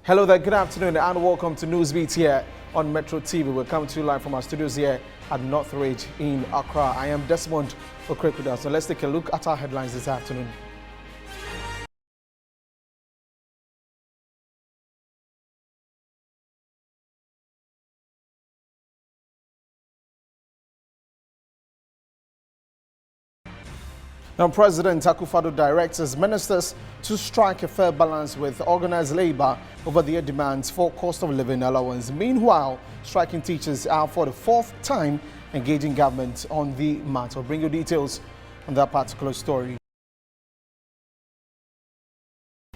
Hello there, good afternoon and welcome to Newsbeat here on Metro TV. We're coming to you live from our studios here at North Ridge in Accra. I am Desmond Okrekuda. So let's take a look at our headlines this afternoon. Now, President Akuffo directs his ministers to strike a fair balance with organized labor over their demands for cost of living allowance. Meanwhile, striking teachers are for the fourth time engaging government on the matter. I'll bring you details on that particular story.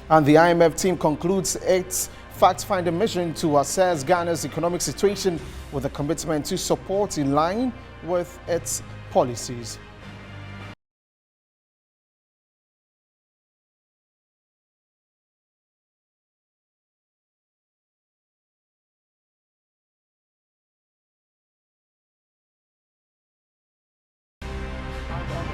And the IMF team concludes its fact-finding mission to assess Ghana's economic situation with a commitment to support in line with its policies.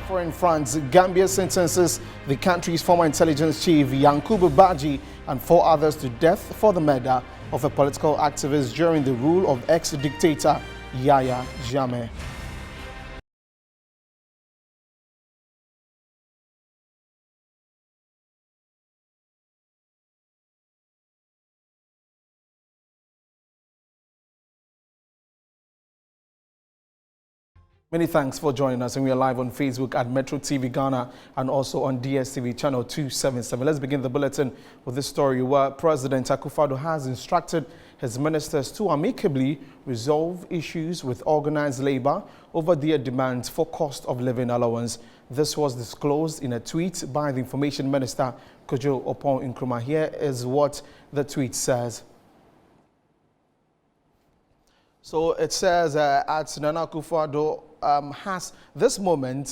Foreign France, Gambia sentences the country's former intelligence chief Yankubu Baji and 4 others to death for the murder of a political activist during the rule of ex-dictator Yahya Jammeh. Many thanks for joining us, and we are live on Facebook at Metro TV Ghana and also on DSTV channel 277. Let's begin the bulletin with this story where President Akuffo has instructed his ministers to amicably resolve issues with organized labor over their demands for cost of living allowance. This was disclosed in a tweet by the Information Minister Kojo Opon Nkrumah. Here is what the tweet says. So it says at Nana Akuffo has this morning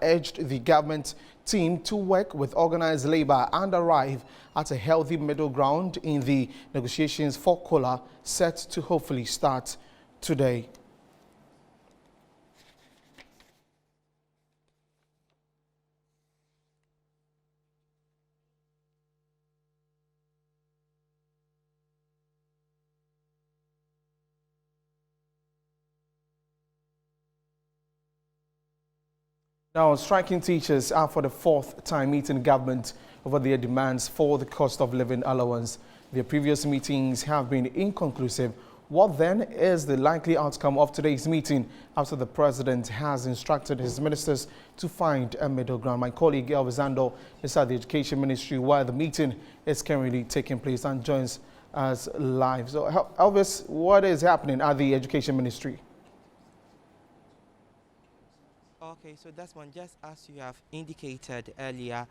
urged the government team to work with organized labor and arrive at a healthy middle ground in the negotiations for COLA set to hopefully start today. Now, striking teachers are for the 4th time meeting government over their demands for the cost of living allowance. Their previous meetings have been inconclusive. What then is the likely outcome of today's meeting after the president has instructed his ministers to find a middle ground? My colleague Elvis Ando is at the Education Ministry where the meeting is currently taking place and joins us live. So, Elvis, what is happening at the Education Ministry? Okay, so that's one, just as you have indicated earlier,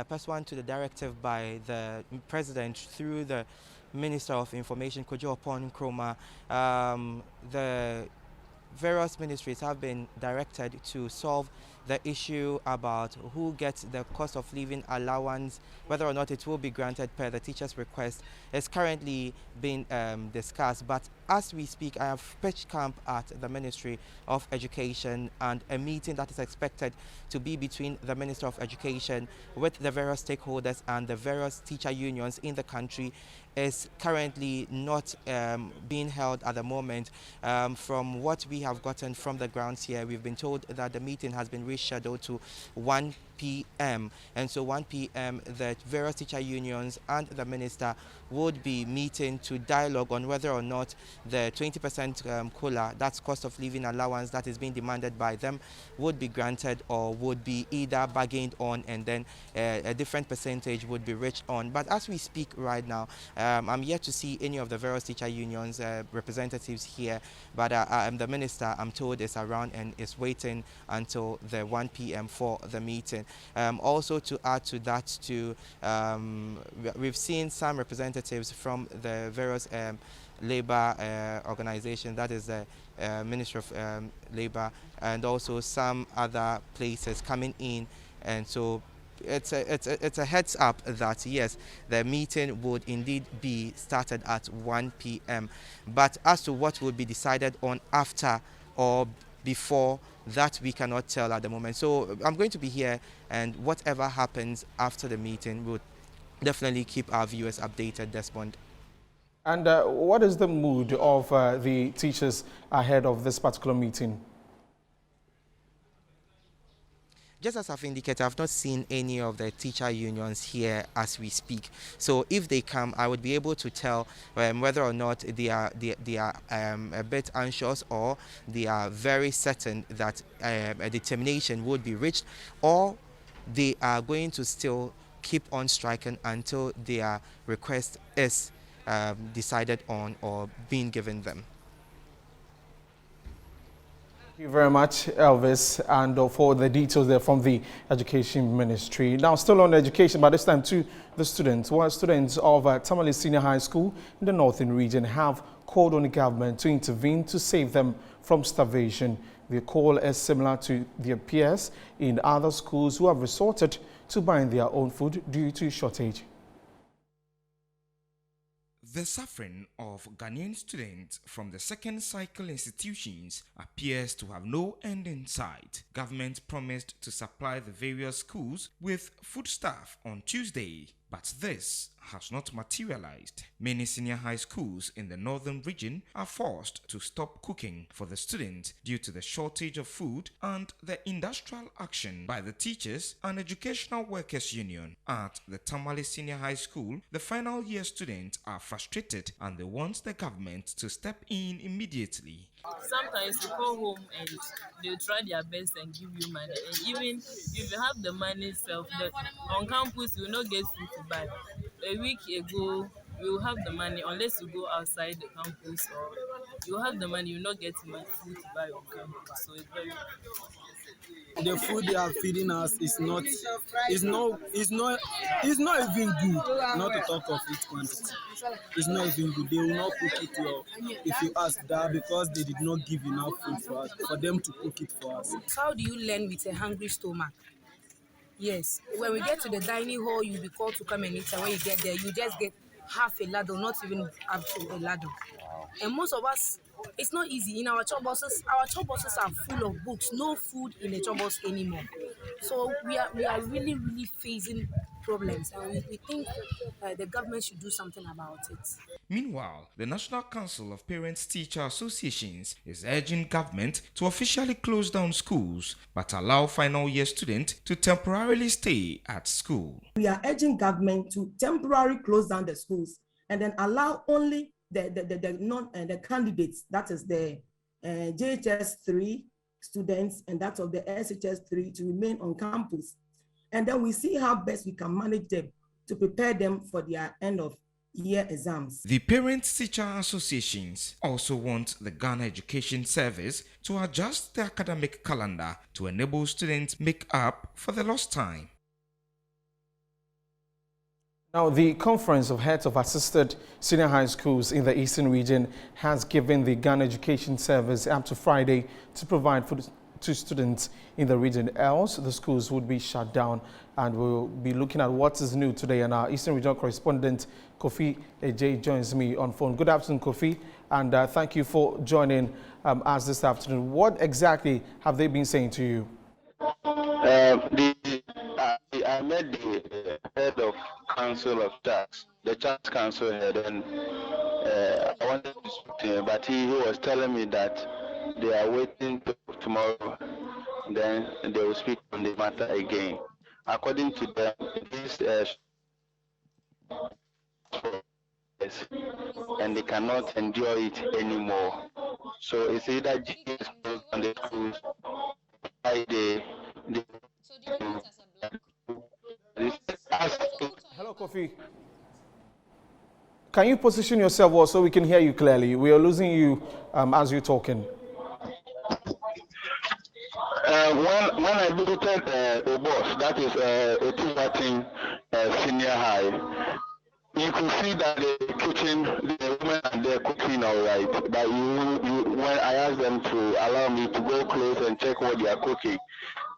pursuant to the directive by the President through the Minister of Information, Kojo Opon Nkrumah, the various ministries have been directed to solve the issue about who gets the cost of living allowance, whether or not it will be granted per the teacher's request, is currently being discussed. But as we speak, I have pitched camp at the Ministry of Education, and a meeting that is expected to be between the Minister of Education with the various stakeholders and the various teacher unions in the country is currently not being held at the moment. From what we have gotten from the grounds here, we've been told that the meeting has been rescheduled to 1 p.m. And so 1 p.m. the various teacher unions and the minister would be meeting to dialogue on whether or not the 20% COLA, that's cost of living allowance that is being demanded by them, would be granted or would be either bargained on, and then a different percentage would be reached on. But as we speak right now, I'm yet to see any of the various teacher unions representatives here, but the minister, I'm told, is around and is waiting until the 1 p.m. for the meeting. Also, to add to that, we've seen some representatives from the various labor organizations, that is the Ministry of Labor, and also some other places coming in, and so it's a heads up that yes, the meeting would indeed be started at 1 p.m. But as to what will be decided on after or before, that we cannot tell at the moment. So I'm going to be here, and whatever happens after the meeting would definitely keep our viewers updated, Desmond. And what is the mood of the teachers ahead of this particular meeting? Just as I've indicated, I've not seen any of the teacher unions here as we speak. So if they come, I would be able to tell whether or not they are a bit anxious, or they are very certain that a determination would be reached, or they are going to still keep on striking until their request is decided on or being given them. Thank you very much, Elvis, and for the details there from the Education Ministry. Now, still on education, but this time to the students. Well, students of Tamale Senior High School in the northern region have called on the government to intervene to save them from starvation. The call is similar to their peers in other schools who have resorted to buying their own food due to shortage. The suffering of Ghanaian students from the second cycle institutions appears to have no end in sight. Government promised to supply the various schools with foodstuff on Tuesday, but this has not materialized. Many senior high schools in the northern region are forced to stop cooking for the students due to the shortage of food and the industrial action by the teachers and educational workers union. At the Tamale Senior High School, the final year students are frustrated and they want the government to step in immediately. Sometimes you go home and they try their best and give you money, and even if you have the money itself, on campus you will not get food to buy. A week ago you will have the money unless you go outside the campus, or you have the money, you will not get much food to buy on campus. So it's very the food they are feeding us is not even good. Not to talk of its quantity, it's not even good. They will not cook it well if you ask that, because they did not give enough food for us, for them to cook it for us. How do you learn with a hungry stomach? Yes, when we get to the dining hall, you'll be called to come and eat, and when you get there, you just get half a ladle, not even up to a ladle. And most of us, it's not easy. In our chop boxes are full of books, no food in the chop box anymore. So we are really, really facing problems, and we think the government should do something about it. Meanwhile, the National Council of Parents-Teacher Associations is urging government to officially close down schools but allow final year students to temporarily stay at school. We are urging government to temporarily close down the schools and then allow only the candidates, that is the JHS 3 students and that of the SHS 3, to remain on campus. And then we see how best we can manage them to prepare them for their end of year exams. The Parents-Teacher Associations also want the Ghana Education Service to adjust the academic calendar to enable students make up for the lost time. Now, the Conference of Heads of Assisted Senior High Schools in the Eastern Region has given the Ghana Education Service up to Friday to provide food to students in the region. Else, the schools would be shut down. And we'll be looking at what is new today. And our Eastern Regional correspondent, Kofi Ejay, joins me on phone. Good afternoon, Kofi, and thank you for joining us this afternoon. What exactly have they been saying to you? I met the head of Council of Tax, the Tax Council head, and I wanted to speak to him, but he was telling me that they are waiting till tomorrow, then they will speak on the matter again. According to them, this and they cannot endure it anymore. So it's either GS closed on the schools, Hello, Kofi. Can you position yourself well so we can hear you clearly? We are losing you as you're talking. When I visited Obos, that is Otiwatin Senior High, you could see that the kitchen, the women are there cooking all right. But when I asked them to allow me to go close and check what they are cooking,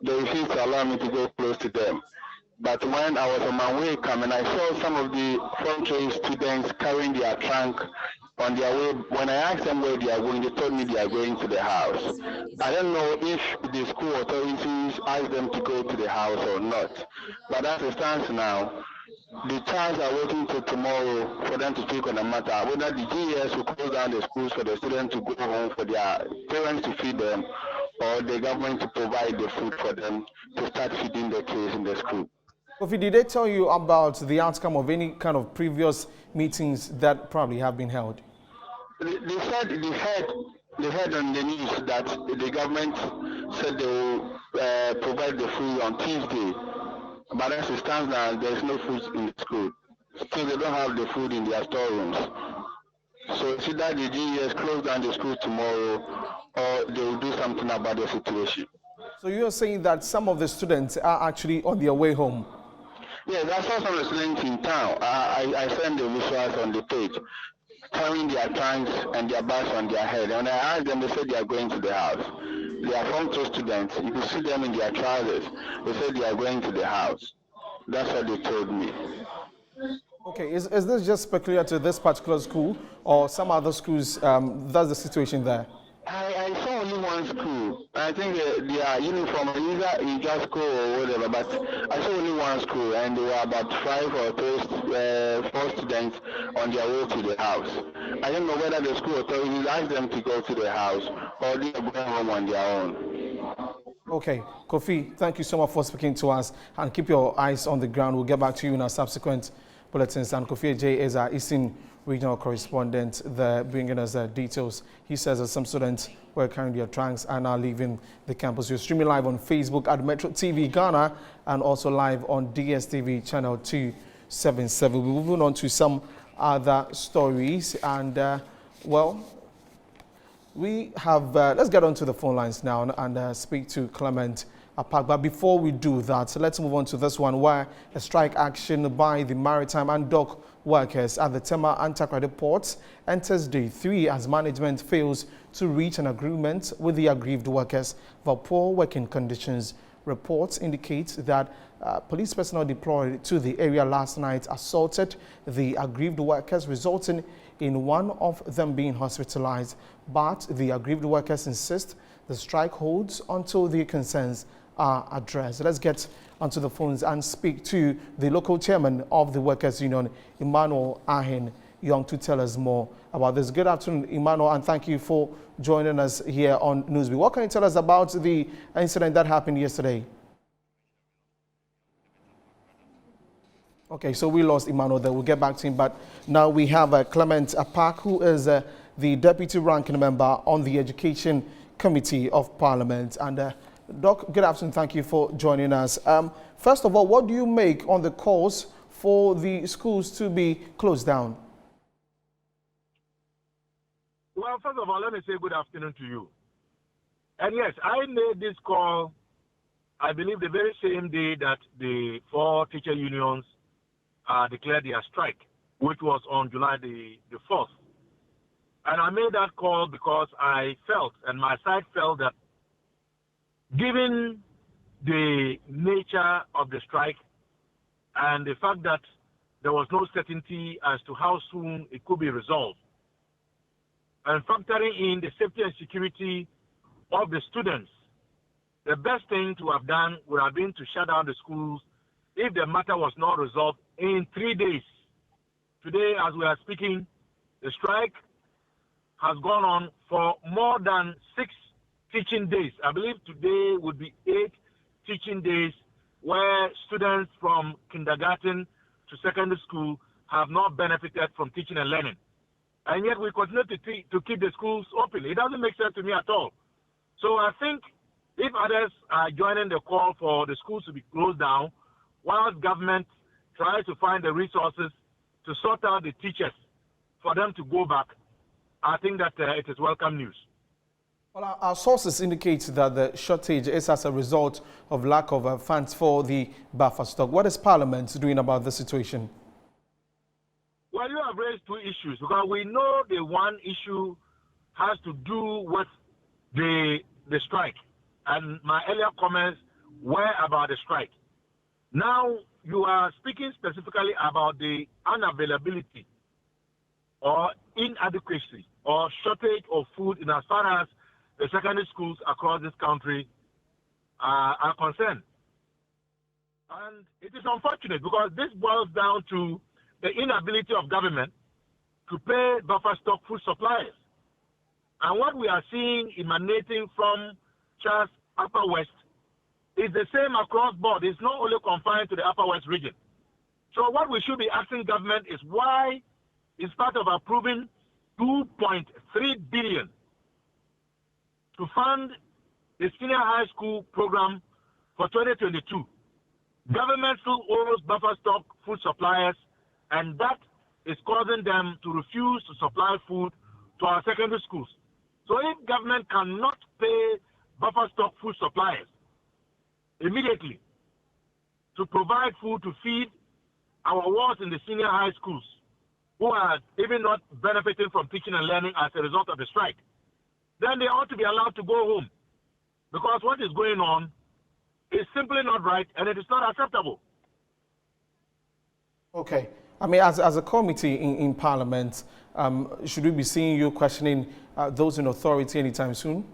they refused to allow me to go close to them. But when I was on my way coming, I saw some of the front row students carrying their trunk on their way. When I asked them where they are going, they told me they are going to the house. I don't know if the school authorities asked them to go to the house or not. But as it stands now, The child are waiting till tomorrow for them to speak on the matter, whether the GES will close down the schools for the students to go home for their parents to feed them, or the government to provide the food for them to start feeding the kids in the school. Kofi, did they tell you about the outcome of any kind of previous meetings that probably have been held? They said they heard on the news that the government said they will provide the food on Tuesday, but as it stands now, there is no food in the school. Still, they don't have the food in their storerooms. So it's either the GES close down the school tomorrow, or they will do something about the situation. So you're saying that some of the students are actually on their way home? Yes, I saw some of the students in town. I sent the visuals on the page, carrying their trunks and their bags on their head. And I asked them, they said they are going to the house. They are Form 2 students. You can see them in their trousers. They said they are going to the house. That's what they told me. Okay, is this just peculiar to this particular school, or some other schools? That's the situation there? I saw only one school. I think they are uniform, either in just school or whatever, but I saw only one school, and there were about 5 or 4 students on their way to the house. I don't know whether the school authorities asked them to go to the house, or they are going home on their own. Okay, Kofi, thank you so much for speaking to us, and keep your eyes on the ground. We'll get back to you in our subsequent bulletins. And Kofi J is our Eastern regional correspondent there, bringing us details. He says that some students were carrying their trunks and are leaving the campus. You're streaming live on Facebook at Metro TV Ghana, and also live on DSTV channel 277. We're moving on to some other stories, and well, we have, let's get onto the phone lines now and speak to Clement Apak. But before we do that, let's move on to this one, where a strike action by the maritime and dock workers at the Tema Antarctica port enters day 3 as management fails to reach an agreement with the aggrieved workers for poor working conditions. Reports indicate that police personnel deployed to the area last night assaulted the aggrieved workers, resulting in one of them being hospitalized. But the aggrieved workers insist the strike holds until their concerns are addressed. Let's get onto the phones and speak to the local chairman of the Workers' Union, Emmanuel Ahin Young, to tell us more about this. Good afternoon, Emmanuel, and thank you for joining us here on Newsbeat. What can you tell us about the incident that happened yesterday? Okay, so we lost Emmanuel there. We'll get back to him. But now we have Clement Apak, who is the deputy ranking member on the Education Committee of Parliament. And Doc, good afternoon. Thank you for joining us. First of all, what do you make on the calls for the schools to be closed down? Well, first of all, let me say good afternoon to you. And yes, I made this call, I believe, the very same day that the 4 teacher unions declared their strike, which was on July the 4th. And I made that call because I felt, and my side felt, that given the nature of the strike and the fact that there was no certainty as to how soon it could be resolved, and factoring in the safety and security of the students, the best thing to have done would have been to shut down the schools if the matter was not resolved in 3 days. Today, as we are speaking, the strike has gone on for more than 6 teaching days. I believe today would be 8 teaching days where students from kindergarten to secondary school have not benefited from teaching and learning. And yet we continue to keep the schools open. It doesn't make sense to me at all. So I think if others are joining the call for the schools to be closed down, while government tries to find the resources to sort out the teachers for them to go back, I think that it is welcome news. Well, our sources indicate that the shortage is as a result of lack of funds for the buffer stock. What is Parliament doing about the situation? Well, you have raised 2 issues, because we know the one issue has to do with the strike, and my earlier comments were about the strike. Now you are speaking specifically about the unavailability or inadequacy or shortage of food in as far as the secondary schools across this country are concerned. And it is unfortunate because this boils down to the inability of government to pay buffer stock food suppliers. And what we are seeing emanating from Charles Upper West is the same across board. It's not only confined to the Upper West region. So what we should be asking government is why, in spite of approving 2.3 billion to fund the senior high school program for 2022, government still owes buffer stock food suppliers, and that is causing them to refuse to supply food to our secondary schools. So if government cannot pay buffer stock food suppliers immediately to provide food to feed our wards in the senior high schools, who are even not benefiting from teaching and learning as a result of the strike, then they ought to be allowed to go home. Because what is going on is simply not right, and it is not acceptable. Okay. I mean, as a committee in Parliament, should we be seeing you questioning those in authority anytime soon?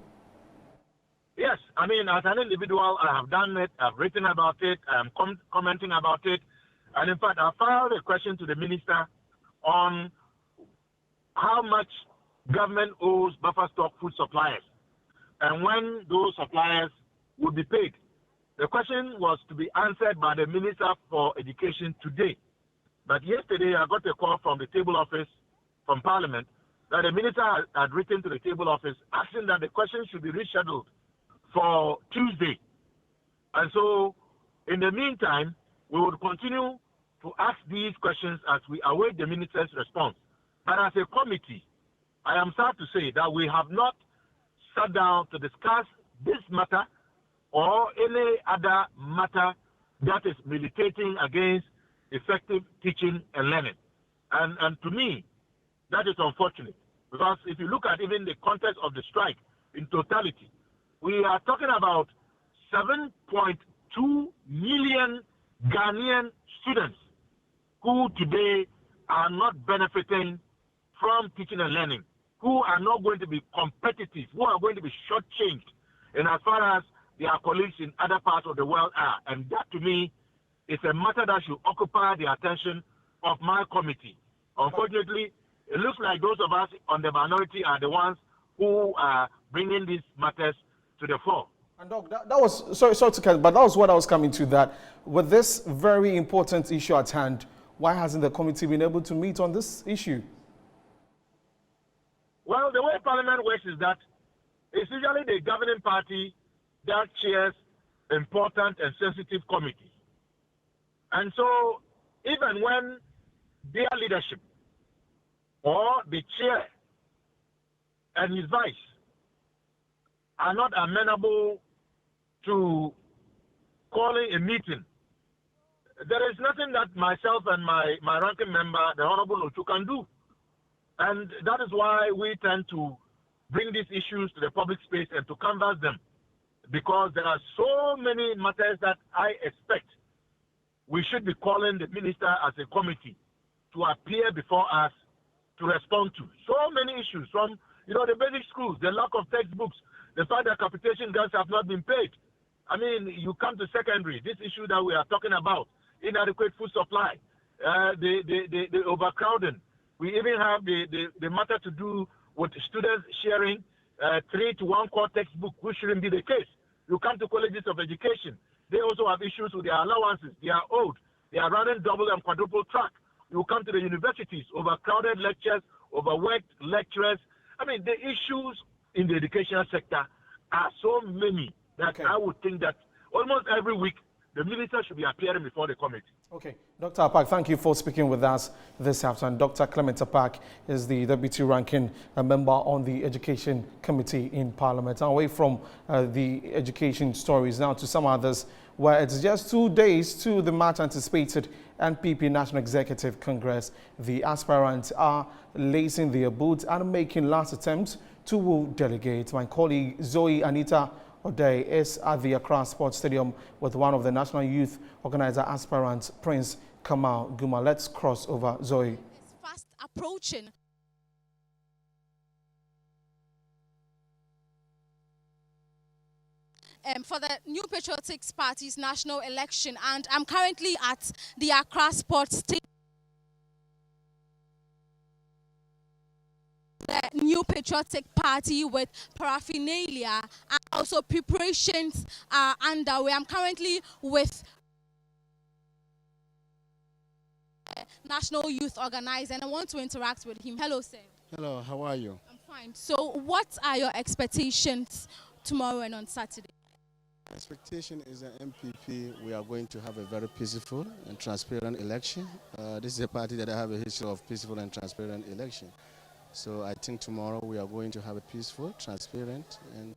Yes. I mean, as an individual, I have done it. I've written about it. I'm commenting about it. And in fact, I filed a question to the minister on how much government owes buffer stock food suppliers and when those suppliers would be paid. The question was to be answered by the Minister for Education today. But yesterday, I got a call from the table office from Parliament that the minister had written to the table office asking that the question should be rescheduled for Tuesday. And so, in the meantime, we would continue to ask these questions as we await the minister's response. But as a committee, I am sad to say that we have not sat down to discuss this matter or any other matter that is militating against effective teaching and learning. And to me, that is unfortunate. Because if you look at even the context of the strike in totality, we are talking about 7.2 million Ghanaian students who today are not benefiting from teaching and learning, who are not going to be competitive, who are going to be shortchanged in as far as their colleagues in other parts of the world are. And that, to me, is a matter that should occupy the attention of my committee. Unfortunately, it looks like those of us on the minority are the ones who are bringing these matters to the fore. And Doc, that was, sorry to cut, but that was what I was coming to, that with this very important issue at hand, why hasn't the committee been able to meet on this issue? Well, the way Parliament works is that it's usually the governing party that chairs important and sensitive committees. And so, even when their leadership or the chair and his vice are not amenable to calling a meeting, there is nothing that myself and my ranking member, the Honorable Ochu, can do. And that is why we tend to bring these issues to the public space and to canvass them. Because there are so many matters that I expect we should be calling the minister as a committee to appear before us to respond to. So many issues from, the basic schools, the lack of textbooks, the fact that capitation grants have not been paid. I mean, you come to secondary, this issue that we are talking about, inadequate food supply, the overcrowding. We even have the matter to do with students sharing 3 to 1 core textbook, which shouldn't be the case. You come to colleges of education, they also have issues with their allowances. They are owed. They are running double and quadruple track. You come to the universities, overcrowded lectures, overworked lecturers. I mean, the issues in the educational sector are so many that I would think that almost every week the minister should be appearing before the committee. Okay. Dr. Apak, thank you for speaking with us this afternoon. Dr. Clement Apak is the Deputy Ranking Member on the Education Committee in Parliament. Away from the education stories now to some others, where it's just 2 days to the much anticipated NPP National Executive Congress. The aspirants are lacing their boots and making last attempts to woo delegates. My colleague Zoe Anita O'Day is at the Accra Sports Stadium with one of the National Youth Organizer aspirants, Prince Kamal Guma. Let's cross over, Zoe. It's fast approaching. for the New Patriotic Party's national election, and I'm currently at the Accra Sports Stadium. The New Patriotic Party with paraphernalia and also preparations are underway. I'm currently with National Youth Organizer and I want to interact with him. Hello, sir. Hello, how are you? I'm fine. So what are your expectations tomorrow and on Saturday? Expectation is that MPP, we are going to have a very peaceful and transparent election. This is a party that have a history of peaceful and transparent election. So I think tomorrow we are going to have a peaceful, transparent and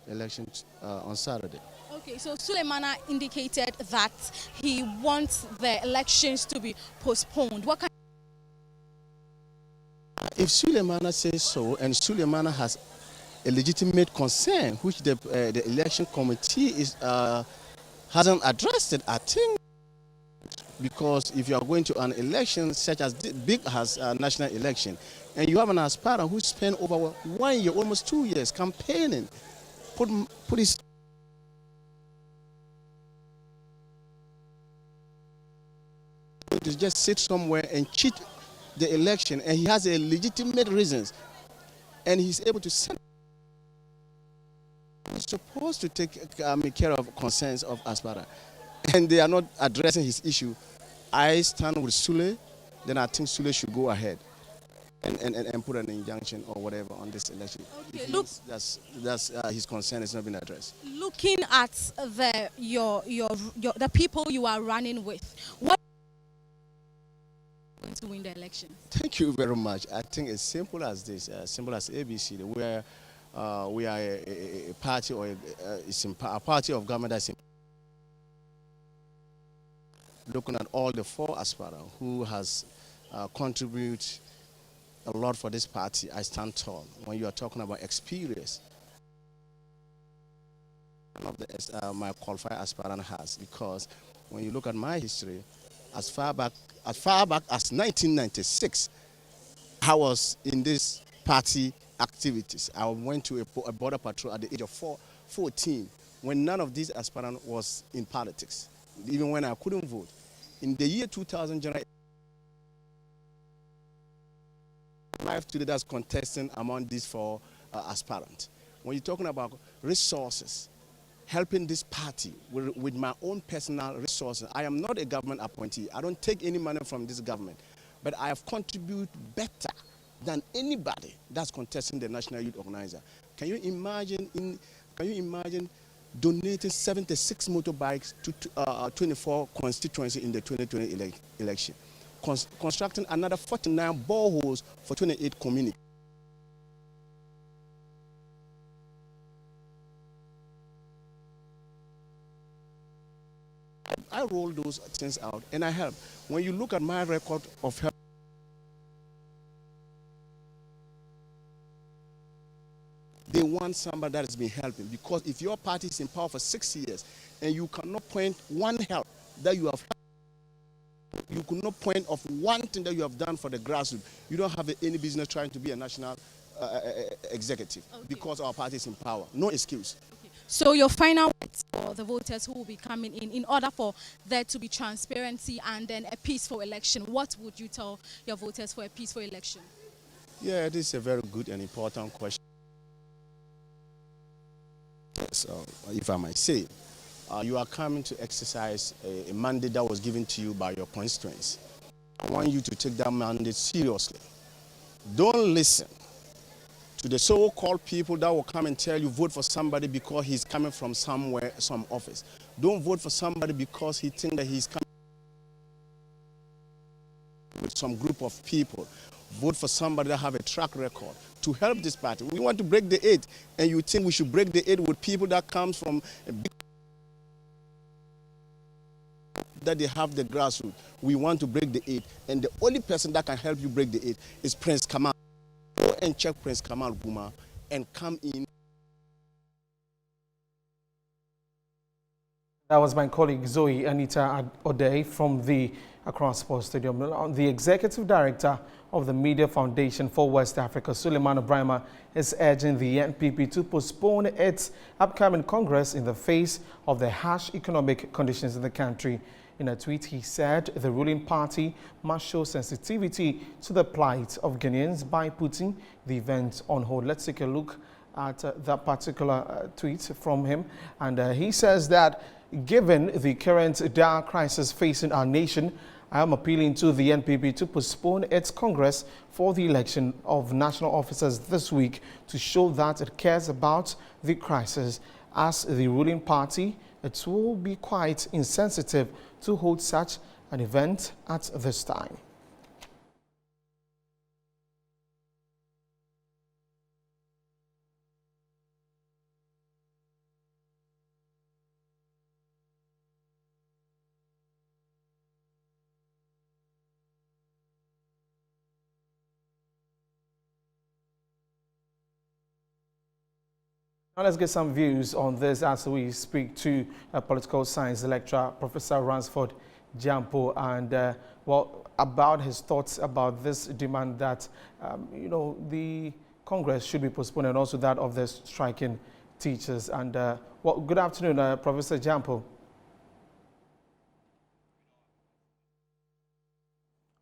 election on Saturday. Okay, so Suleiman indicated that he wants the elections to be postponed. What kind? If Suleiman says so, and Suleiman has a legitimate concern, which the election committee is hasn't addressed it, I think, because if you are going to an election such as big as a national election, and you have an aspirant who spent over 1 year, almost 2 years, campaigning, put his to just sit somewhere and cheat the election, and he has a legitimate reasons, and he's able to send. He's supposed to take care of concerns of aspirant, and they are not addressing his issue. I stand with Sule, then I think Sule should go ahead and put an injunction or whatever on this election. Okay, look, that's his concern is not being addressed. Looking at the people you are running with, what going to win the election? Thank you very much. I think it's simple as this, simple as ABC. We are a party or a party of government that's looking at all the 4 aspirants who has contributed a lot for this party. I stand tall. When you are talking about experience, one of the my qualified aspirant has, because when you look at my history, as far back as 1996, I was in this party activities. I went to a border patrol at the age of 14, when none of these aspirants was in politics, even when I couldn't vote. In the year 2000, general life today that's contesting among these 4 aspirants. When you're talking about resources, helping this party with my own personal resources, I am not a government appointee. I don't take any money from this government, but I have contributed better than anybody that's contesting the National Youth Organizer. Can you imagine donating 76 motorbikes to 24 constituencies in the 2020 election, constructing another 49 boreholes for 28 communities. I roll those things out and I help. When you look at my record of help, they want somebody that has been helping, because if your party is in power for 6 years and you cannot point one help that you have helped, you could not point of one thing that you have done for the grassroots, you don't have any business trying to be a national executive, okay, because our party is in power. No excuse. Okay. So your final words for the voters who will be coming in order for there to be transparency and then a peaceful election, what would you tell your voters for a peaceful election? Yeah, this is a very good and important question. So, if I might say, you are coming to exercise a mandate that was given to you by your constituents. I want you to take that mandate seriously. Don't listen to the so-called people that will come and tell you vote for somebody because he's coming from somewhere, some office. Don't vote for somebody because he thinks that he's coming with some group of people. Vote for somebody that have a track record to help this party. We want to break the 8, and you think we should break the 8 with people that comes from a big, that they have the grassroots. We want to break the 8, and the only person that can help you break the 8 is Prince Kamal. Go and check Prince Kamal Guma and come in. That was my colleague Zoe Anita Odei from the Accra Sports Stadium. The Executive Director of the Media Foundation for West Africa, Suleiman Abrama, is urging the NPP to postpone its upcoming Congress in the face of the harsh economic conditions in the country. In a tweet, he said the ruling party must show sensitivity to the plight of Ghanaians by putting the event on hold. Let's take a look at that particular tweet from him. And he says that given the current dire crisis facing our nation, I am appealing to the NPP to postpone its Congress for the election of national officers this week to show that it cares about the crisis. As the ruling party, it will be quite insensitive to hold such an event at this time. Now let's get some views on this as we speak to a political science lecturer, Professor Ransford Jampo, and about his thoughts about this demand that, the Congress should be postponed, and also that of the striking teachers. And good afternoon, Professor Jampo.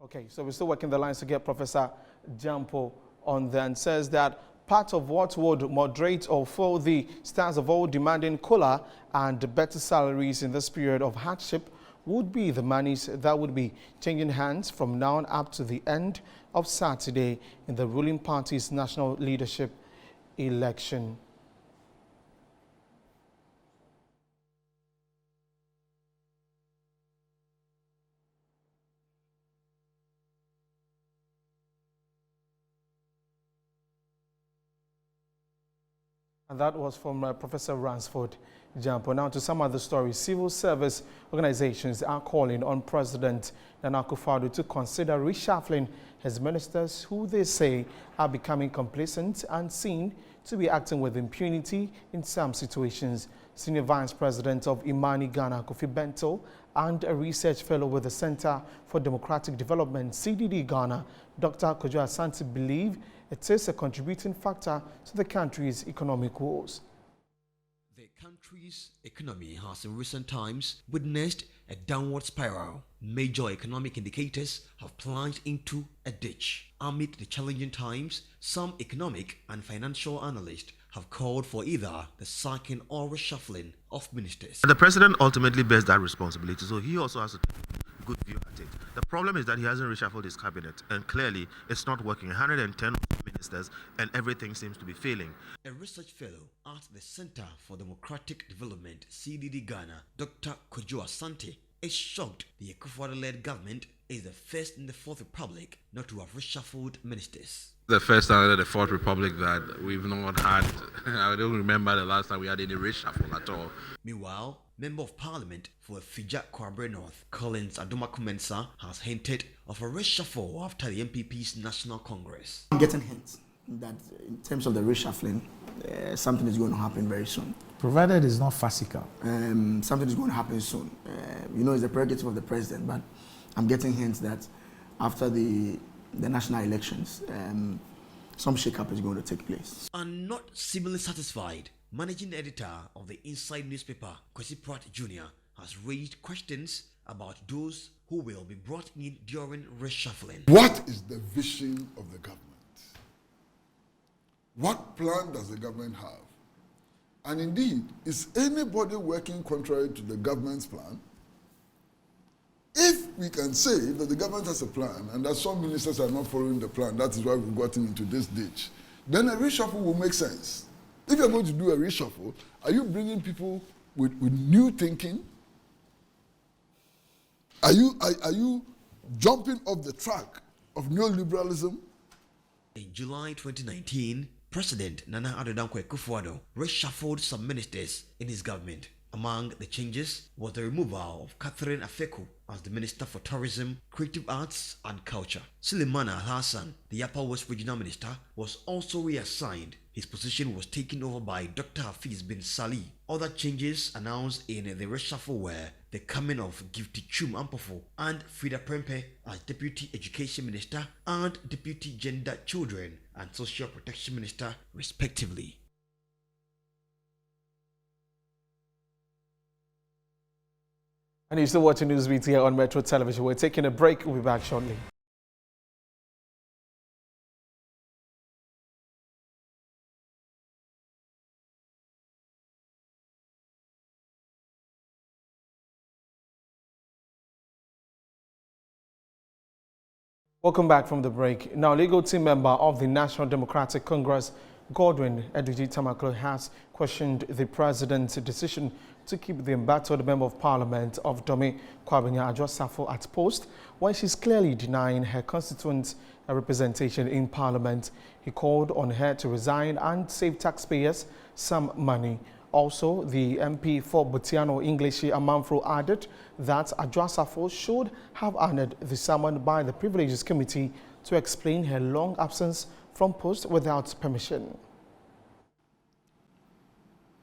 Okay, so we're still working the lines to get Professor Jampo on there, and says that part of what would moderate or fill the stance of all demanding cooler and better salaries in this period of hardship would be the monies that would be changing hands from now on up to the end of Saturday in the ruling party's national leadership election. And that was from Professor Ransford Jampo. Now to some other stories. Civil service organizations are calling on President Nana Akuffo to consider reshuffling his ministers who they say are becoming complacent and seen to be acting with impunity in some situations. Senior Vice President of Imani Ghana, Kofi Bento, and a research fellow with the Center for Democratic Development, CDD Ghana, Dr. Kojo Asante, believe it is a contributing factor to the country's economic woes. The country's economy has in recent times witnessed a downward spiral. Major economic indicators have plunged into a ditch. Amid the challenging times, some economic and financial analysts have called for either the sacking or reshuffling of ministers. The president ultimately bears that responsibility, so he also has a good view at it. The problem is that he hasn't reshuffled his cabinet, and clearly it's not working. 110 ministers, and everything seems to be failing. A research fellow at the Center for Democratic Development, CDD Ghana, Dr. Kojo Asante, is shocked the Akuffo-led government is the first in the Fourth Republic not to have reshuffled ministers. The first time in the Fourth Republic that we've not had, I don't remember the last time we had any reshuffle at all. Meanwhile, Member of Parliament for Fija Kwabre North, Collins Adumakumensa, has hinted of a reshuffle after the MPP's National Congress. I'm getting hints that in terms of the reshuffling, something is going to happen very soon. Provided it's not farcical. Something is going to happen soon. It's the prerogative of the president, but I'm getting hints that after the national elections, some shake-up is going to take place. And not seemingly satisfied, managing editor of the Inside newspaper, Kwesi Pratt Jr., has raised questions about those who will be brought in during reshuffling. What is the vision of the government? What plan does the government have? And indeed, is anybody working contrary to the government's plan? If we can say that the government has a plan and that some ministers are not following the plan, that is why we've gotten into this ditch, then a reshuffle will make sense. If you're going to do a reshuffle, are you bringing people with new thinking? Are you jumping off the track of neoliberalism? In July 2019, President Nana Addo Dankwa Akufo-Addo reshuffled some ministers in his government. Among the changes was the removal of Catherine Afeku as the Minister for Tourism, Creative Arts and Culture. Suleiman Hassan, the Upper West Regional Minister, was also reassigned. His position was taken over by Dr. Hafiz bin Salih. Other changes announced in the reshuffle were the coming of Gifty Chum Ampofo and Frida Prempe as Deputy Education Minister and Deputy Gender, Children and Social Protection Minister, respectively. And you're still watching Newsbeat here on Metro Television. We're taking a break. We'll be back shortly. Welcome back from the break. Now, legal team member of the National Democratic Congress, Godwin Edwiji Tamaklo, has questioned the president's decision to keep the embattled Member of Parliament of Dome, Kwabena Adjosafo, at post when she's clearly denying her constituents a representation in Parliament. He called on her to resign and save taxpayers some money. Also, the MP for Butiano English Amanfro added that Adjosafo should have honored the summon by the Privileges Committee to explain her long absence from post without permission.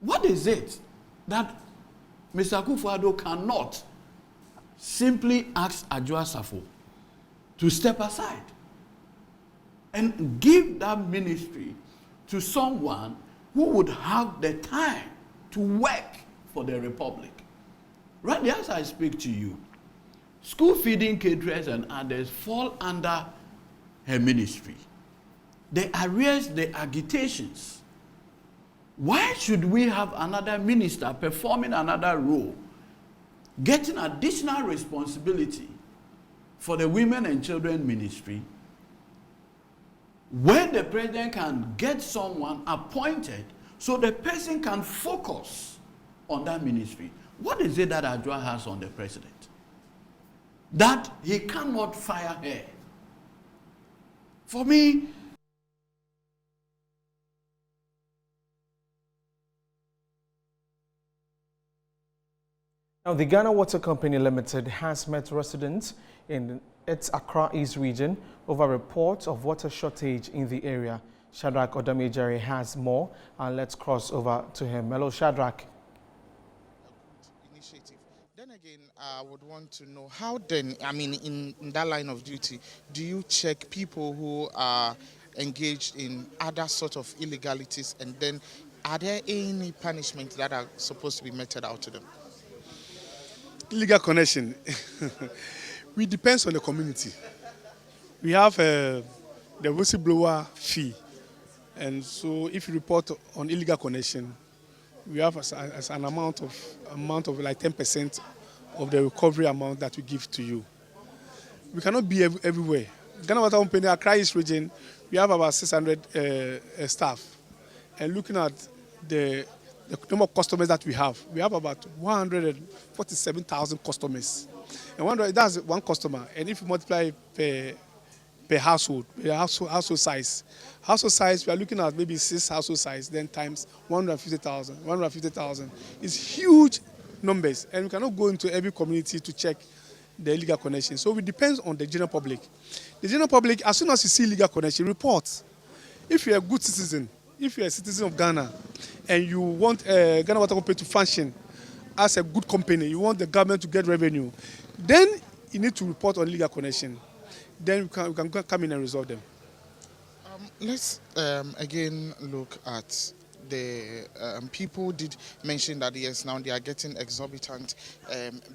What is it that Mr. Akuffo cannot simply ask Adjosafo to step aside and give that ministry to someone who would have the time to work for the Republic? Right as I speak to you, school feeding caterers and others fall under her ministry. The arrears, the agitations. Why should we have another minister performing another role, getting additional responsibility for the women and children ministry, when the president can get someone appointed so the person can focus on that ministry? What is it that Adjoa has on the president that he cannot fire her? For me, now, the Ghana Water Company Limited has met residents in its Accra East region over reports of water shortage in the area. Shadrach Odamejari has more, and let's cross over to him. Hello, Shadrach. Initiative. Then again, I would want to know how then, I mean, in that line of duty, do you check people who are engaged in other sort of illegalities, and then are there any punishments that are supposed to be meted out to them? Illegal connection. It depends on the community. We have the whistleblower fee. And so if you report on illegal connection, we have as an amount of like 10% of the recovery amount that we give to you. We cannot be everywhere. Ghana Water Company, Accra East region, we have about 600 staff. And looking at the number of customers that we have about 147,000 customers. And that's one customer. And if you multiply per household size. Household size, we are looking at maybe 6 household size, then times 150,000. 150,000 is huge numbers, and we cannot go into every community to check the illegal connection. So it depends on the general public. The general public, as soon as you see illegal connection, report. If you're a good citizen, if you're a citizen of Ghana, and you want Ghana Water Company to function as a good company, you want the government to get revenue, then you need to report on illegal connection. Then we can come in and resolve them. Let's again look at the people did mention that yes, now they are getting exorbitant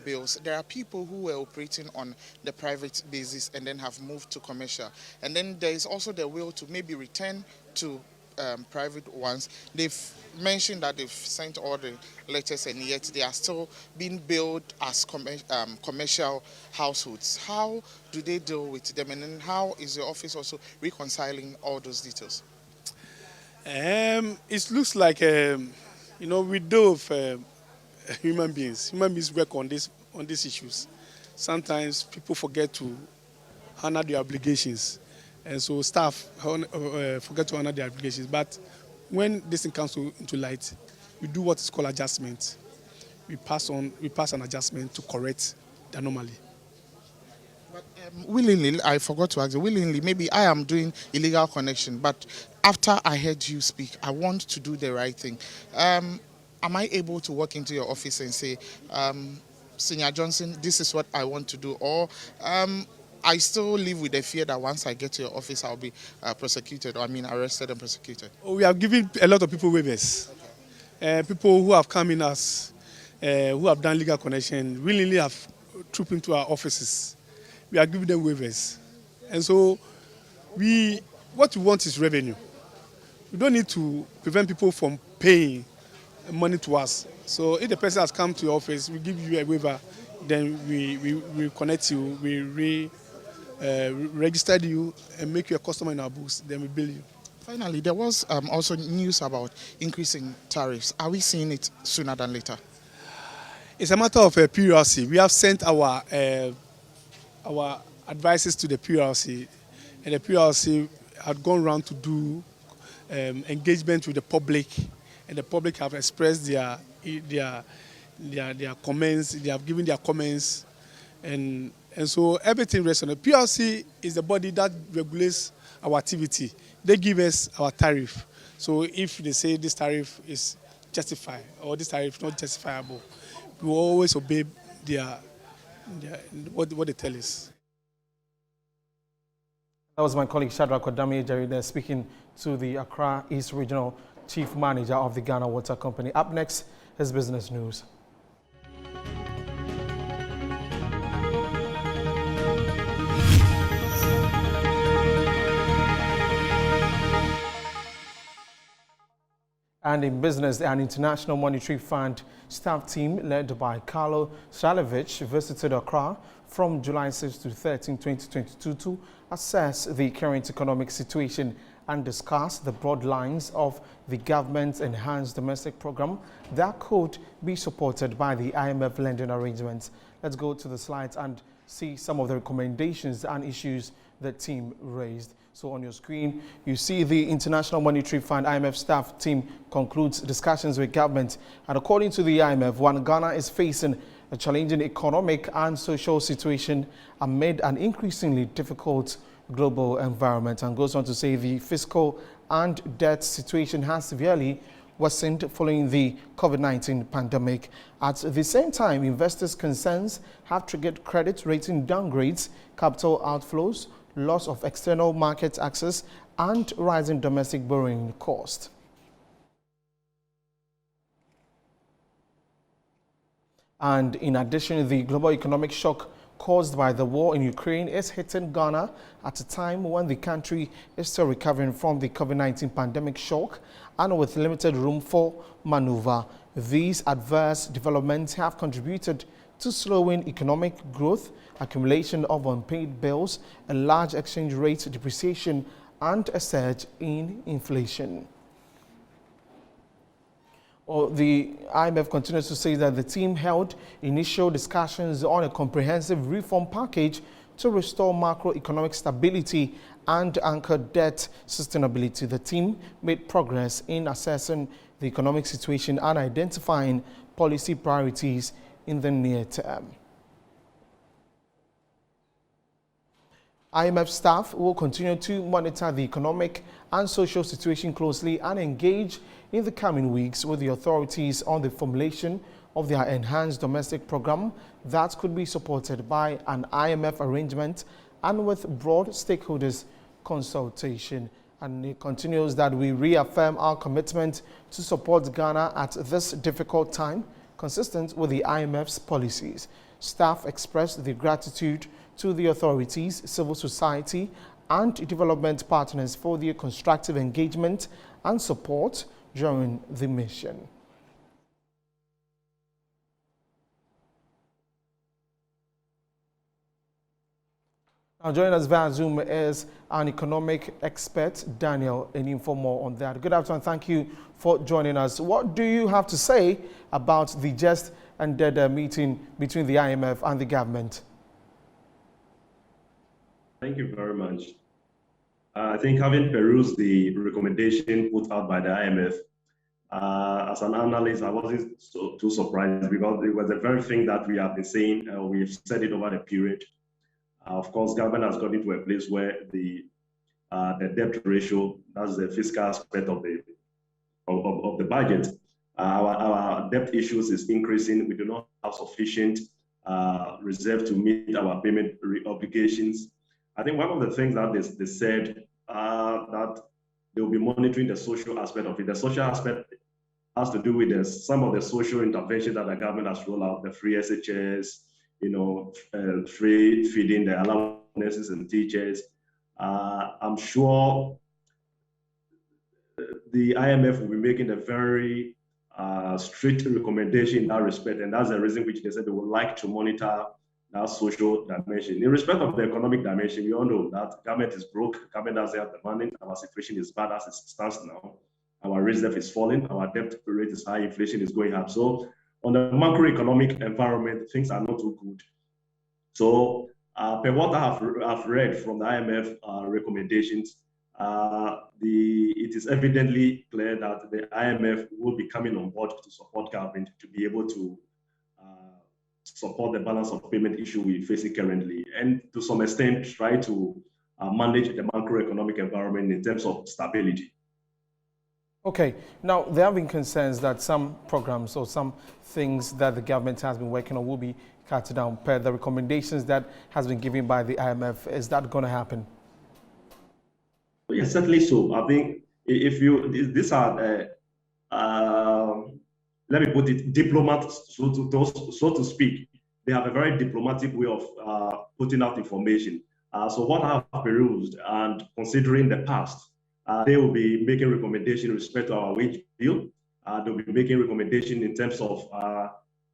bills. There are people who were operating on the private basis and then have moved to commercial. And then there is also the will to maybe return to private ones. They've mentioned that they've sent all the letters and yet they are still being billed as commercial households. How do they deal with them, and then how is your office also reconciling all those details? It looks like we deal with human beings. Human beings work on these issues. Sometimes people forget to honor their obligations. And so staff forget to honor their obligations. But when this thing comes into light, we do what is called adjustment. We pass an adjustment to correct the anomaly. But willingly, I forgot to ask you, willingly, maybe I am doing illegal connection, but after I heard you speak, I want to do the right thing. Am I able to walk into your office and say, Senior Johnson, this is what I want to do, or I still live with the fear that once I get to your office, I'll be prosecuted, or arrested and prosecuted? We have given a lot of people waivers. People who have come in as, who have done legal connection, willingly have trooped into our offices. We are giving them waivers. And so what we want is revenue. We don't need to prevent people from paying money to us. So if the person has come to your office, we give you a waiver, then we connect you, we register you and make you a customer in our books, then we bill you. Finally, there was also news about increasing tariffs. Are we seeing it sooner than later? It's a matter of PRC. We have sent our advices to the PRC, and the PRC had gone around to do engagement with the public, and the public have expressed their comments. They have given their comments, and so everything rests on the PRC. Is the body that regulates our activity. They give us our tariff. So if they say this tariff is justified or this tariff is not justifiable, we will always obey what they tell us. That was my colleague Shadrach Odami Ejari speaking to the Accra East Regional Chief Manager of the Ghana Water Company. Up next is business news. And in business, an International Monetary Fund staff team led by Carlo Shalovich visited Accra from July 6 to 13, 2022 to assess the current economic situation and discuss the broad lines of the government's enhanced domestic program that could be supported by the IMF lending arrangements. Let's go to the slides and see some of the recommendations and issues the team raised. So on your screen, you see the International Monetary Fund IMF staff team concludes discussions with government. And according to the IMF, one Ghana is facing a challenging economic and social situation amid an increasingly difficult global environment, and goes on to say the fiscal and debt situation has severely worsened following the COVID-19 pandemic. At the same time, investors' concerns have triggered credit rating downgrades, capital outflows, loss of external market access, and rising domestic borrowing cost. And in addition, the global economic shock caused by the war in Ukraine is hitting Ghana at a time when the country is still recovering from the COVID-19 pandemic shock and with limited room for maneuver. These adverse developments have contributed to slowing economic growth, accumulation of unpaid bills, a large exchange rate depreciation, and a surge in inflation. The IMF continues to say that the team held initial discussions on a comprehensive reform package to restore macroeconomic stability and anchor debt sustainability. The team made progress in assessing the economic situation and identifying policy priorities in the near term. IMF staff will continue to monitor the economic and social situation closely and engage in the coming weeks with the authorities on the formulation of their enhanced domestic program that could be supported by an IMF arrangement and with broad stakeholders consultation. And it continues that we reaffirm our commitment to support Ghana at this difficult time, consistent with the IMF's policies. Staff expressed their gratitude to the authorities, civil society, and development partners for their constructive engagement and support during the mission. Now joining us via Zoom is an economic expert, Daniel, and for more on that. Good afternoon, thank you for joining us. What do you have to say about the just ended meeting between the IMF and the government? Thank you very much. I think having perused the recommendation put out by the IMF, as an analyst, I wasn't too surprised because it was the very thing that we have been saying. We've said it over the period. Of course, government has got into a place where the debt ratio, that's the fiscal aspect of the budget. Our debt issues is increasing. We do not have sufficient reserved to meet our payment obligations. I think one of the things that they said that they will be monitoring the social aspect of it. The social aspect has to do with some of the social interventions that the government has rolled out, the free SHS, free feeding, the allowances and teachers. I'm sure the IMF will be making a very strict recommendation in that respect, and that's the reason which they said they would like to monitor that social dimension. In respect of the economic dimension, we all know that government is broke, government doesn't have the money, our situation is bad as it stands now. Our reserve is falling, our debt rate is high, inflation is going up. So on the macroeconomic environment, things are not too good. So per what I've read from the IMF recommendations, it is evidently clear that the IMF will be coming on board to support government to be able to support the balance of payment issue we're facing currently, and to some extent try to manage the macroeconomic environment in terms of stability. Okay, now there have been concerns that some programs or some things that the government has been working on will be cut down per the recommendations that has been given by the IMF. Is that going to happen? Yes, certainly so. I think if these are, let me put it, diplomats, so to speak. They have a very diplomatic way of putting out information. So what I have perused, and considering the past, they will be making recommendations with respect to our wage bill. They'll be making recommendations in terms of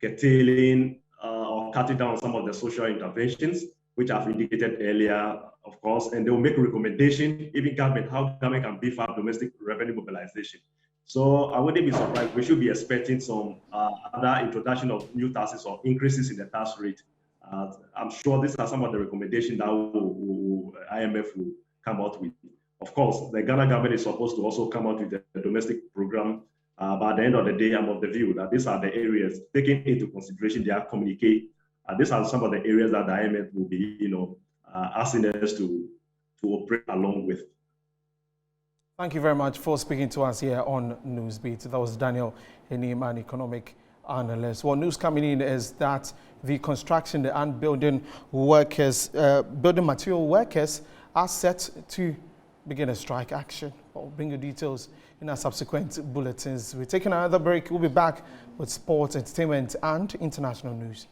curtailing or cutting down some of the social interventions, which I've indicated earlier, of course, and they will make a recommendation, even government, how government can beef up domestic revenue mobilization. So I wouldn't be surprised. We should be expecting some other introduction of new taxes or increases in the tax rate. I'm sure these are some of the recommendations that IMF will come out with. Of course, the Ghana government is supposed to also come out with a domestic program. But at the end of the day, I'm of the view that these are the areas taking into consideration their communique. These are some of the areas that the IMF will be, asking us to operate along with. Thank you very much for speaking to us here on Newsbeat. That was Daniel Enim, an economic analyst. Well, news coming in is that the construction and building workers, building material workers, are set to begin a strike action. I'll bring you details in our subsequent bulletins. We're taking another break. We'll be back with sports, entertainment, and international news.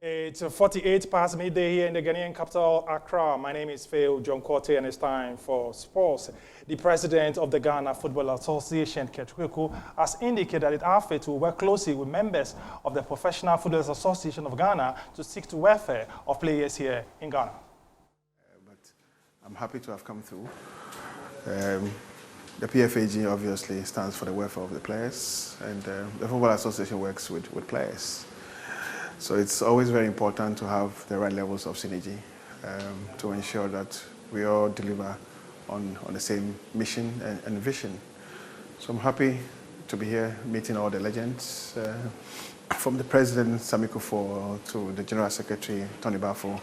It's 48 past midday here in the Ghanaian capital, Accra. My name is Phil John Korte, and it's time for sports. The president of the Ghana Football Association, Ketuku, has indicated that it will work closely with members of the Professional Football Association of Ghana to seek the welfare of players here in Ghana. But I'm happy to have come through. The PFAG obviously stands for the welfare of the players, and the Football Association works with players. So it's always very important to have the right levels of synergy to ensure that we all deliver on the same mission and vision. So I'm happy to be here meeting all the legends, from the President, Akuffo, to the General Secretary, Tony Bafo,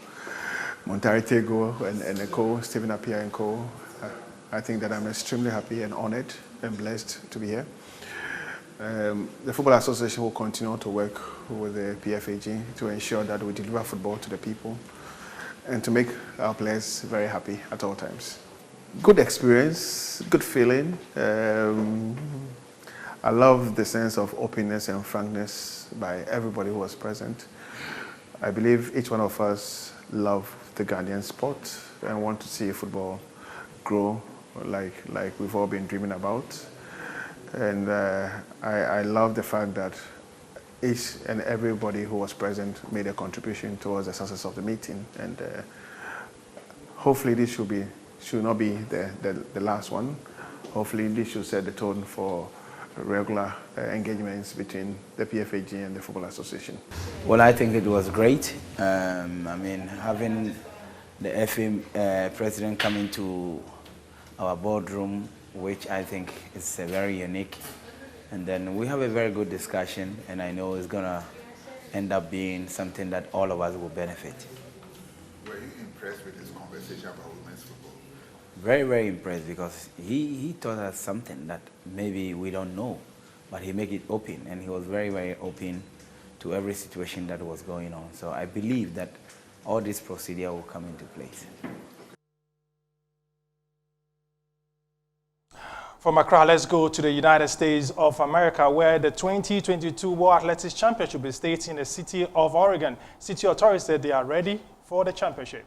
Montari Tego, and the co, Stephen Appiah and co. I think that I'm extremely happy and honored and blessed to be here. The Football Association will continue to work with the PFAG to ensure that we deliver football to the people and to make our players very happy at all times. Good experience, good feeling. I love the sense of openness and frankness by everybody who was present. I believe each one of us love the Ghanaian sport and want to see football grow like we've all been dreaming about. And I love the fact that each and everybody who was present made a contribution towards the success of the meeting. And hopefully this should not be the last one. Hopefully this should set the tone for regular engagements between the PFAG and the Football Association? Well, I think it was great. I mean, having the FA president coming to our boardroom, which I think is very unique. And then we have a very good discussion, and I know it's going to end up being something that all of us will benefit. Were you impressed with his conversation about women's football? Very, very impressed, because he taught us something that maybe we don't know, but he made it open, and he was very, very open to every situation that was going on. So I believe that all this procedure will come into place. From Accra, let's go to the United States of America, where the 2022 World Athletics Championship will be staged in the city of Oregon. City authorities said they are ready for the championship.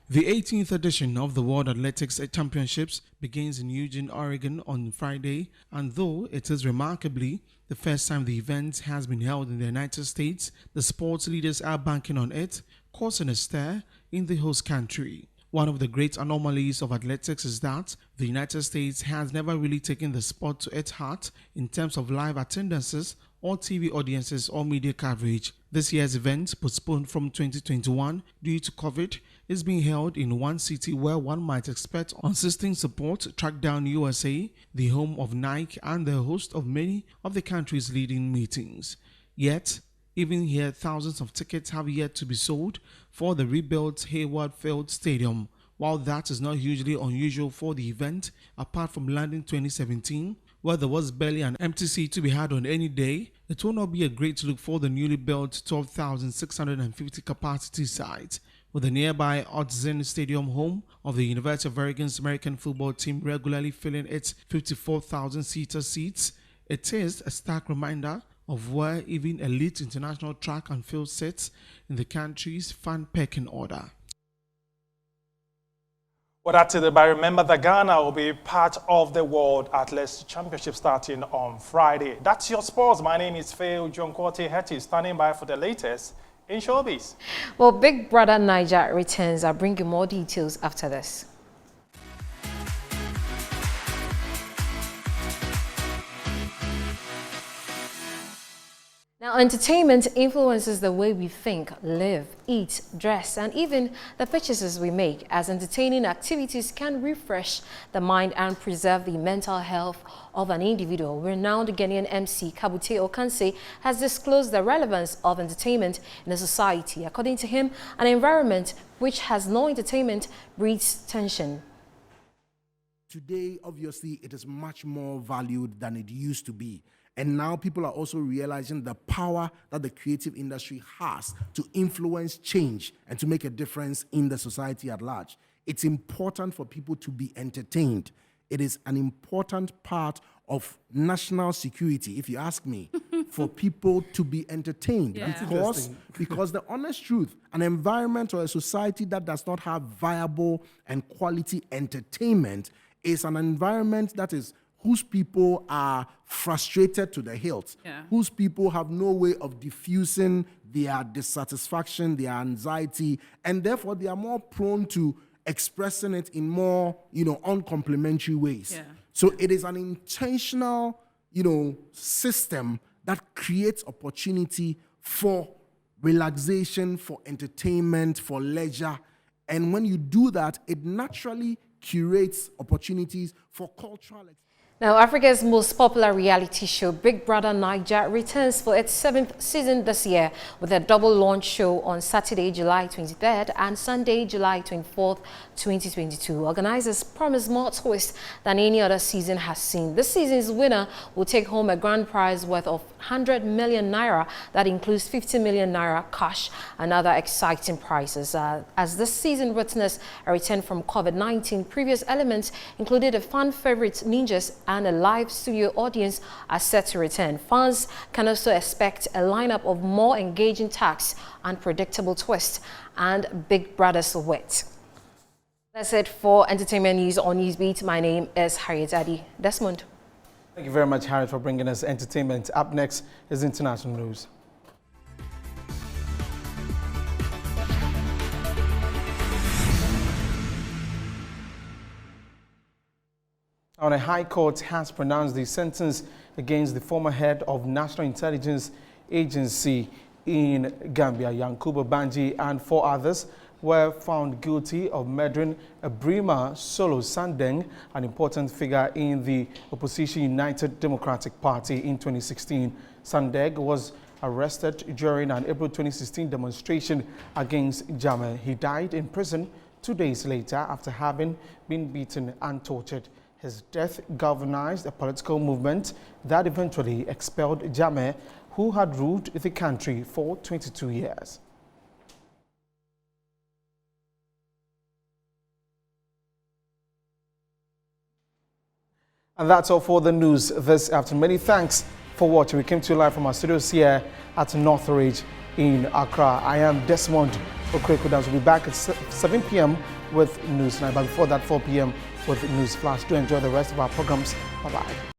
The 18th edition of the World Athletics Championships begins in Eugene, Oregon on Friday, and though it is remarkably the first time the event has been held in the United States, the sports leaders are banking on it, causing a stir in the host country. One of the great anomalies of athletics is that the United States has never really taken the sport to its heart in terms of live attendances or TV audiences or media coverage. This year's event, postponed from 2021 due to COVID, is being held in one city where one might expect unceasing support. Trackdown USA, the home of Nike and the host of many of the country's leading meetings. Yet, even here, thousands of tickets have yet to be sold for the rebuilt Hayward Field Stadium. While that is not hugely unusual for the event, apart from London 2017, where there was barely an empty seat to be had on any day, it will not be a great look for the newly built 12,650 capacity site, with the nearby Autzen Stadium, home of the University of Oregon's American football team, regularly filling its 54,000-seater seats. It is a stark reminder of where even elite international track and field sits in the country's fan pecking order. Well, that's it. But remember that Ghana will be part of the World Athletics Championship starting on Friday. That's your sports. My name is Phil John Korte Hetty, standing by for the latest in showbiz. Well, Big Brother Niger returns. I'll bring you more details after this. Now, entertainment influences the way we think, live, eat, dress, and even the purchases we make, as entertaining activities can refresh the mind and preserve the mental health of an individual. Renowned Ghanaian MC Kabute Okanse has disclosed the relevance of entertainment in a society. According to him, an environment which has no entertainment breeds tension. Today, obviously, it is much more valued than it used to be. And now people are also realizing the power that the creative industry has to influence change and to make a difference in the society at large. It's important for people to be entertained. It is an important part of national security, if you ask me, for people to be entertained. Yeah. Because the honest truth, an environment or a society that does not have viable and quality entertainment is an environment that is whose people are frustrated to the hilt, whose people have no way of diffusing their dissatisfaction, their anxiety, and therefore they are more prone to expressing it in more, uncomplimentary ways. Yeah. So it is an intentional, system that creates opportunity for relaxation, for entertainment, for leisure. And when you do that, it naturally curates opportunities for cultural experience. Now, Africa's most popular reality show, Big Brother Naija, returns for its 7th season this year with a double launch show on Saturday, July 23rd and Sunday, July 24th, 2022. Organizers promise more twists than any other season has seen. This season's winner will take home a grand prize worth of 100 million naira. That includes 50 million naira cash and other exciting prizes. As this season witnessed a return from COVID-19, previous elements included a fan favorite ninjas and a live studio audience are set to return. Fans can also expect a lineup of more engaging tasks, unpredictable twists, and Big Brother's wit. That's it for entertainment news on Newsbeat. My name is Harriet Adi Desmond. Thank you very much, Harriet, for bringing us entertainment. Up next is international news. A High Court has pronounced the sentence against the former head of National Intelligence Agency in Gambia, Yankuba Banji, and 4 others were found guilty of murdering Abrama Solo Sandeng, an important figure in the opposition United Democratic Party in 2016. Sandeng was arrested during an April 2016 demonstration against Jammeh. He died in prison 2 days later after having been beaten and tortured. His death galvanized a political movement that eventually expelled Jammeh, who had ruled the country for 22 years. And that's all for the news this afternoon. Many thanks for watching. We came to you live from our studios here at Northridge in Accra. I am Desmond Okwekodans. We'll be back at 7 p.m. with News Night. But before that, 4 p.m. with News Flash. Do enjoy the rest of our programs. Bye-bye.